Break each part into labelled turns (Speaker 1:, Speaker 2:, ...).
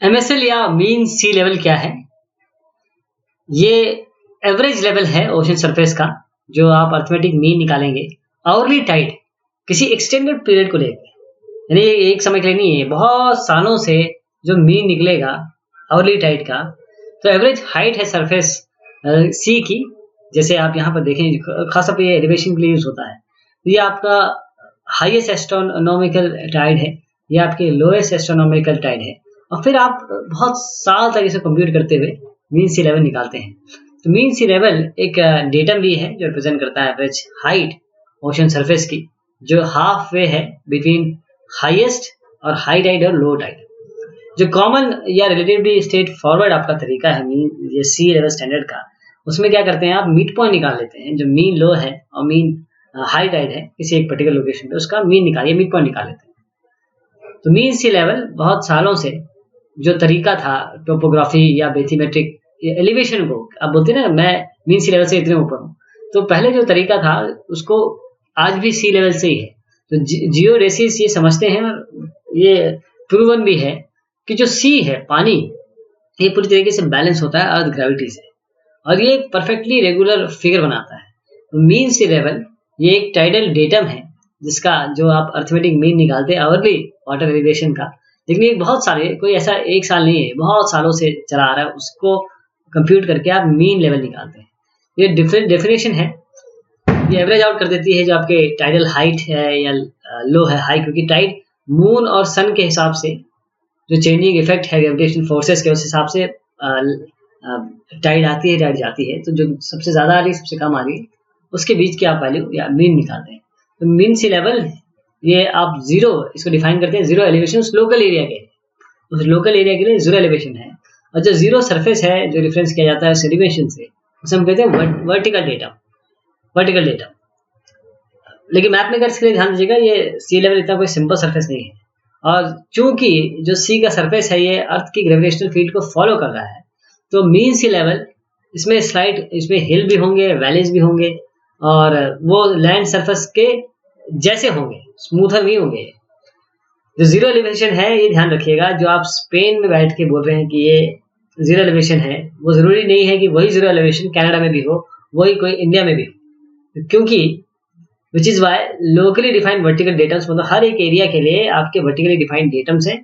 Speaker 1: MSL या mean सी level क्या है? ये एवरेज लेवल है ओशन सरफेस का, जो आप अर्थमेटिक मीन निकालेंगे आवरली टाइड किसी एक्सटेंडेड पीरियड को लेकर, यानी एक समय के लिए नहीं है, बहुत सालों से जो मीन निकलेगा आवरली टाइड का। तो एवरेज हाइट है सरफेस सी की, जैसे आप यहाँ पर देखें, खासतौर पर ये एलिवेशन के लिए यूज होता है। तो ये आपका हाईएस्ट एस्ट्रोनॉमिकल टाइड है, ये आपके लोएस्ट एस्ट्रोनॉमिकल टाइड है, और फिर आप बहुत साल तक इसे कंप्यूट करते हुए मीन सी लेवल निकालते हैं। तो मीन सी लेवल एक डेटम भी है जो रिप्रेजेंट करता है एवरेज हाइट ओशन सरफेस की, जो हाफ वे है बिटवीन हाईएस्ट और हाई टाइड और लो टाइड। जो कॉमन या रिलेटिवली स्ट्रेट फॉरवर्ड आपका तरीका है मीन ये सी लेवल स्टैंडर्ड का, उसमें क्या करते हैं, आप मिड पॉइंट निकाल लेते हैं। जो मीन लो है और मीन हाई टाइड है किसी एक पर्टिकुलर लोकेशन पे, उसका मीन निकालिए, मिड पॉइंट निकाल लेते हैं। तो मीन सी लेवल बहुत सालों से जो तरीका था टोपोग्राफी या बेथीमेट्रिक एलिवेशन को, आप बोलते हैं ना मैं मीन सी लेवल से इतने ऊपर हूँ, तो पहले जो तरीका था उसको आज भी सी लेवल से ही है। तो जियोडेसिस ये समझते हैं, और ये प्रूवन भी है कि जो सी है पानी, ये पूरी तरीके से बैलेंस होता है अर्थ ग्रेविटी से, और ये परफेक्टली रेगुलर फिगर बनाता है। मीन सी लेवल ये एक टाइडल डेटम है, जिसका जो आप अर्थमेटिक मीन निकालते हैं आवरली वाटर एलिवेशन का, लेकिन ये बहुत सारे, कोई ऐसा एक साल नहीं है, बहुत सालों से चला आ रहा है, उसको कंप्यूट करके आप मीन लेवल निकालते हैं। ये डिफरेंट डेफिनेशन है, ये एवरेज आउट कर देती है जो आपके टाइडल हाइट है या लो है हाई, क्योंकि टाइड मून और सन के हिसाब से जो चेंजिंग इफेक्ट है ग्रेविटेशन फोर्सेस के, उस हिसाब से टाइड आती है टाइड जाती है। तो जो सबसे ज्यादा आ रही है सबसे कम आ रही है, उसके बीच की आप वैल्यू या मीन निकालते हैं। तो मीन सी लेवल ये आप जीरो इसको डिफाइन करते हैं, जीरो एलिवेशन उस लोकल एरिया के, उस लोकल एरिया के लिए जीरो एलिवेशन है, और जो जीरो सरफेस है जो रेफरेंस किया जाता है उस एलिवेशन से, उसे हम कहते हैं वर्टिकल डेटम। लेकिन मैप में इसके लिए ध्यान दीजिएगा, ये सी लेवल इतना कोई सिंपल सरफेस नहीं है, और चूंकि जो सी का सरफेस है ये अर्थ की ग्रेविटेशनल फील्ड को फॉलो कर रहा है, तो मीन सी लेवल इसमें स्लाइड, इसमें हिल भी होंगे, वैलीज भी होंगे, और वो लैंड सरफेस के जैसे होंगे, स्मूथर नहीं होंगे। जो जीरो एलिवेशन है ये ध्यान रखिएगा, जो आप स्पेन में बैठ के बोल रहे हैं कि ये जीरो एलिवेशन है, वो जरूरी नहीं है कि वही जीरो एलिवेशन कनाडा में भी हो, वही कोई इंडिया में भी हो, क्योंकि which is why locally defined vertical datums, मतलब हर एक एरिया के लिए आपके वर्टिकली डिफाइंड डेटम्स हैं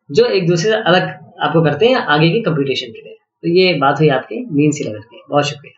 Speaker 1: जो एक दूसरे से अलग आपको करते हैं आगे की कंप्यूटेशन के लिए। तो ये बात हुई आपके मीन सी लेवल की। बहुत शुक्रिया।